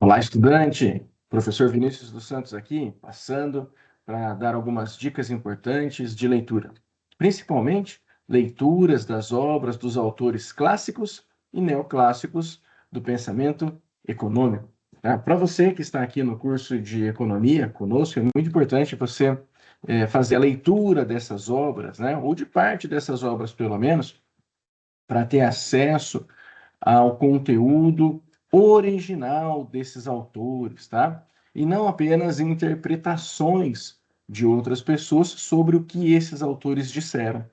Olá, estudante! Professor Vinícius dos Santos aqui, passando para dar algumas dicas importantes de leitura, principalmente leituras das obras dos autores clássicos e neoclássicos do pensamento econômico. Tá? Para você que está aqui no curso de economia conosco, é muito importante você fazer a leitura dessas obras, né? Ou de parte dessas obras, pelo menos, para ter acesso ao conteúdo original desses autores, tá? E não apenas interpretações de outras pessoas sobre o que esses autores disseram.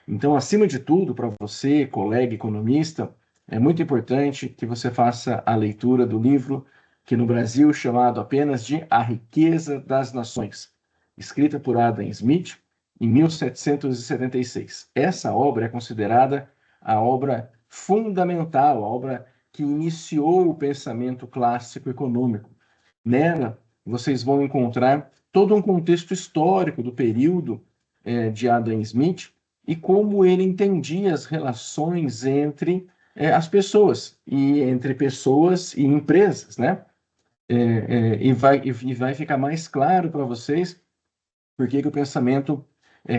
Então, acima de tudo, para você, colega economista, é muito importante que você faça a leitura do livro que no Brasil é chamado apenas de A Riqueza das Nações, escrita por Adam Smith em 1776. Essa obra é considerada a obra fundamental, a obra que iniciou o pensamento clássico econômico. Nela, vocês vão encontrar todo um contexto histórico do período de Adam Smith e como ele entendia as relações entre as pessoas e entre pessoas e empresas, né? E vai ficar mais claro para vocês por que o pensamento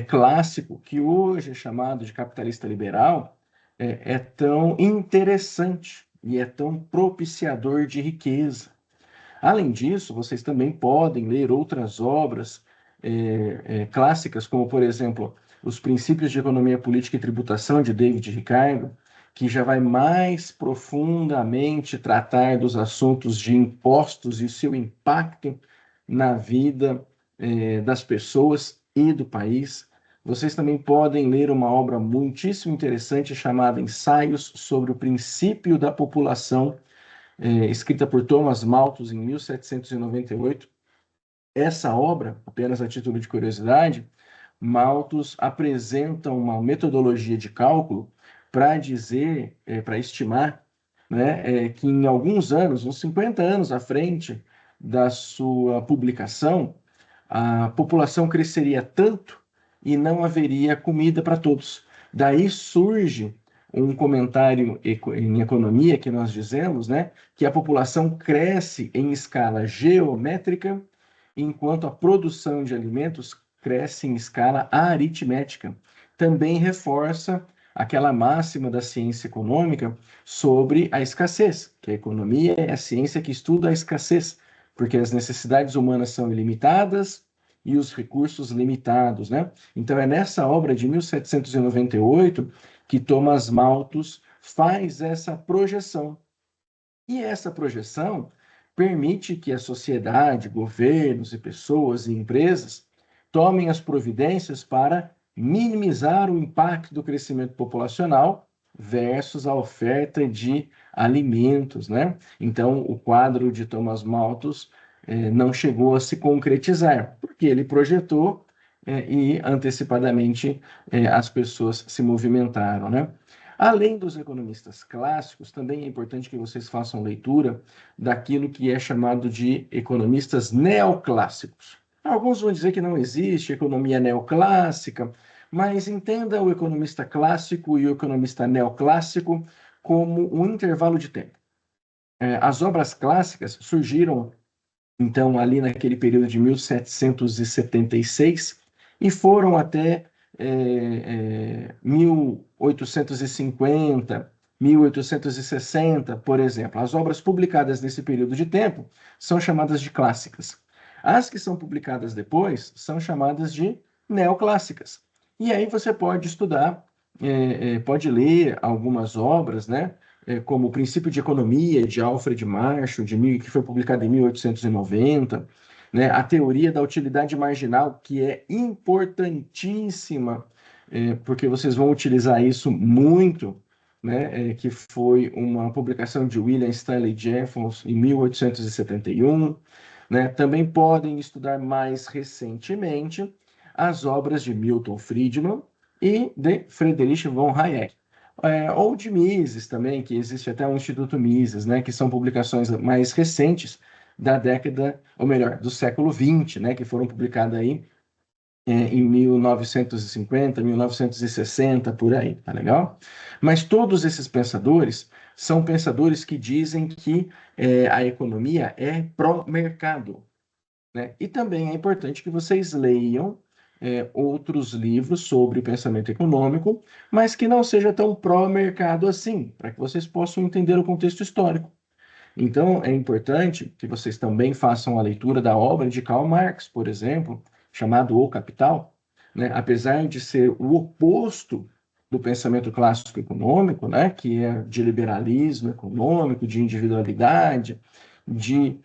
clássico, que hoje é chamado de capitalista liberal, é tão interessante e é tão propiciador de riqueza. Além disso, vocês também podem ler outras obras clássicas, como, por exemplo, Os Princípios de Economia Política e Tributação, de David Ricardo, que já vai mais profundamente tratar dos assuntos de impostos e seu impacto na vida das pessoas e do país. Vocês também podem ler uma obra muitíssimo interessante chamada Ensaios sobre o Princípio da População, escrita por Thomas Malthus em 1798. Essa obra, apenas a título de curiosidade, Malthus apresenta uma metodologia de cálculo para dizer, para estimar, né, que em alguns anos, uns 50 anos à frente da sua publicação, a população cresceria tanto e não haveria comida para todos. Daí surge um comentário em economia que nós dizemos, né, que a população cresce em escala geométrica, enquanto a produção de alimentos cresce em escala aritmética. Também reforça aquela máxima da ciência econômica sobre a escassez, que a economia é a ciência que estuda a escassez, porque as necessidades humanas são ilimitadas e os recursos limitados, né? Então é nessa obra de 1798 que Thomas Malthus faz essa projeção. E essa projeção permite que a sociedade, governos e pessoas e empresas tomem as providências para minimizar o impacto do crescimento populacional versus a oferta de alimentos, né? Então, o quadro de Thomas Malthus não chegou a se concretizar, porque ele projetou e antecipadamente as pessoas se movimentaram, né? Além dos economistas clássicos, também é importante que vocês façam leitura daquilo que é chamado de economistas neoclássicos. Alguns vão dizer que não existe economia neoclássica, mas entenda o economista clássico e o economista neoclássico como um intervalo de tempo. As obras clássicas surgiram, então, ali naquele período de 1776 e foram até 1850, 1860, por exemplo. As obras publicadas nesse período de tempo são chamadas de clássicas. As que são publicadas depois são chamadas de neoclássicas. E aí você pode estudar, pode ler algumas obras, né? Como O Princípio de Economia, de Alfred Marshall, que foi publicado em 1890, né? A Teoria da Utilidade Marginal, que é importantíssima, porque vocês vão utilizar isso muito, né? Que foi uma publicação de William Stanley Jeffers em 1871. Né? Também podem estudar mais recentemente as obras de Milton Friedman e de Friedrich von Hayek. Ou de Mises também, que existe até o Instituto Mises, né, que são publicações mais recentes da década, ou melhor, do século XX, né, que foram publicadas aí em 1950, 1960, por aí, tá legal? Mas todos esses pensadores são pensadores que dizem que a economia é pró-mercado, né? E também é importante que vocês leiam outros livros sobre o pensamento econômico, mas que não seja tão pró-mercado assim, para que vocês possam entender o contexto histórico. Então, é importante que vocês também façam a leitura da obra de Karl Marx, por exemplo, chamado O Capital, né? Apesar de ser o oposto do pensamento clássico econômico, né? Que é de liberalismo econômico, de individualidade, de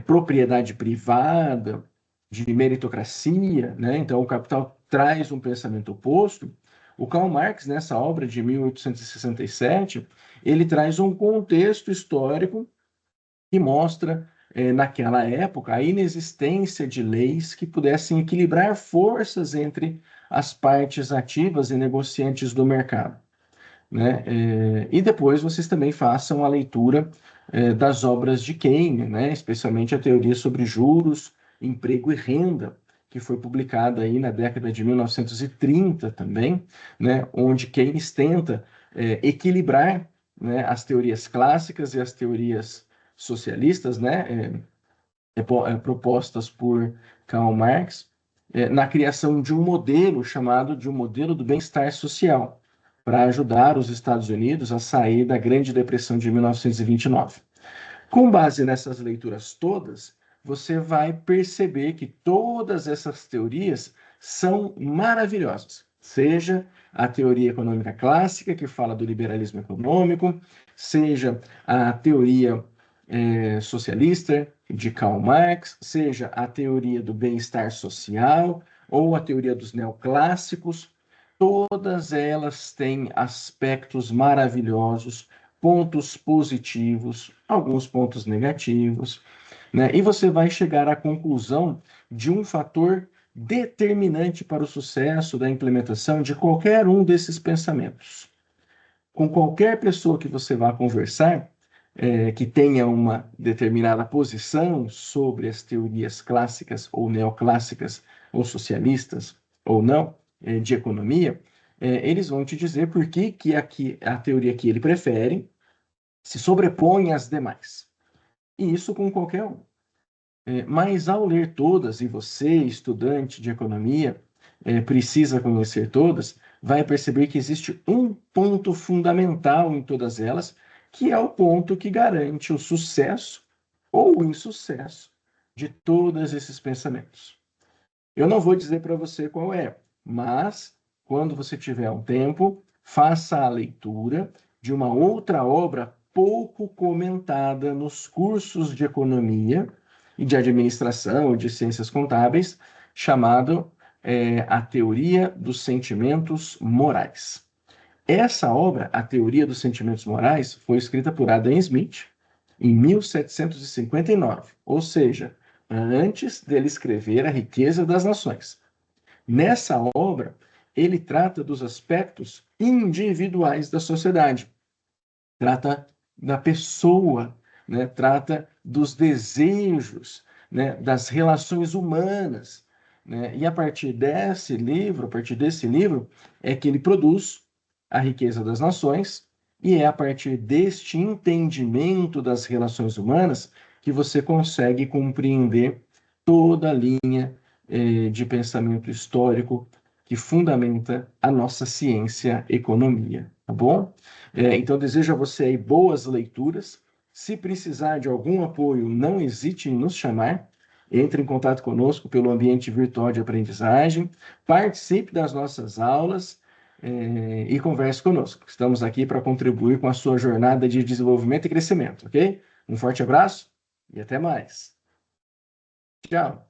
propriedade privada, de meritocracia, né? Então, o Capital traz um pensamento oposto. O Karl Marx, nessa obra de 1867, ele traz um contexto histórico que mostra, naquela época, a inexistência de leis que pudessem equilibrar forças entre as partes ativas e negociantes do mercado, né? E depois vocês também façam a leitura das obras de Keynes, né? Especialmente a teoria sobre juros, emprego e renda, que foi publicada aí na década de 1930 também, né? Onde Keynes tenta equilibrar, né, as teorias clássicas e as teorias socialistas, né? Propostas por Karl Marx, na criação de um modelo chamado de um modelo do bem-estar social, para ajudar os Estados Unidos a sair da Grande Depressão de 1929. Com base nessas leituras todas, você vai perceber que todas essas teorias são maravilhosas. Seja a teoria econômica clássica, que fala do liberalismo econômico, seja a teoria socialista de Karl Marx, seja a teoria do bem-estar social ou a teoria dos neoclássicos, todas elas têm aspectos maravilhosos, pontos positivos, alguns pontos negativos, né? E você vai chegar à conclusão de um fator determinante para o sucesso da implementação de qualquer um desses pensamentos. Com qualquer pessoa que você vá conversar, que tenha uma determinada posição sobre as teorias clássicas ou neoclássicas ou socialistas ou não de economia, eles vão te dizer por que a teoria que ele prefere se sobrepõe às demais. E isso com qualquer um. Mas ao ler todas, e você, estudante de economia, precisa conhecer todas, vai perceber que existe um ponto fundamental em todas elas, que é o ponto que garante o sucesso ou o insucesso de todos esses pensamentos. Eu não vou dizer para você qual é, mas quando você tiver um tempo, faça a leitura de uma outra obra pouco comentada nos cursos de economia e de administração ou de ciências contábeis, chamado A Teoria dos Sentimentos Morais. Essa obra, A Teoria dos Sentimentos Morais, foi escrita por Adam Smith em 1759, ou seja, antes dele escrever A Riqueza das Nações. Nessa obra, ele trata dos aspectos individuais da sociedade, trata da pessoa, né? Trata dos desejos, né? Das relações humanas, né? E a partir desse livro, é que ele produz A Riqueza das Nações, e é a partir deste entendimento das relações humanas que você consegue compreender toda a linha de pensamento histórico que fundamenta a nossa ciência economia, tá bom? Então, desejo a você aí boas leituras. Se precisar de algum apoio, não hesite em nos chamar. Entre em contato conosco pelo ambiente virtual de aprendizagem, participe das nossas aulas e converse conosco. Estamos aqui para contribuir com a sua jornada de desenvolvimento e crescimento, ok? Um forte abraço e até mais. Tchau.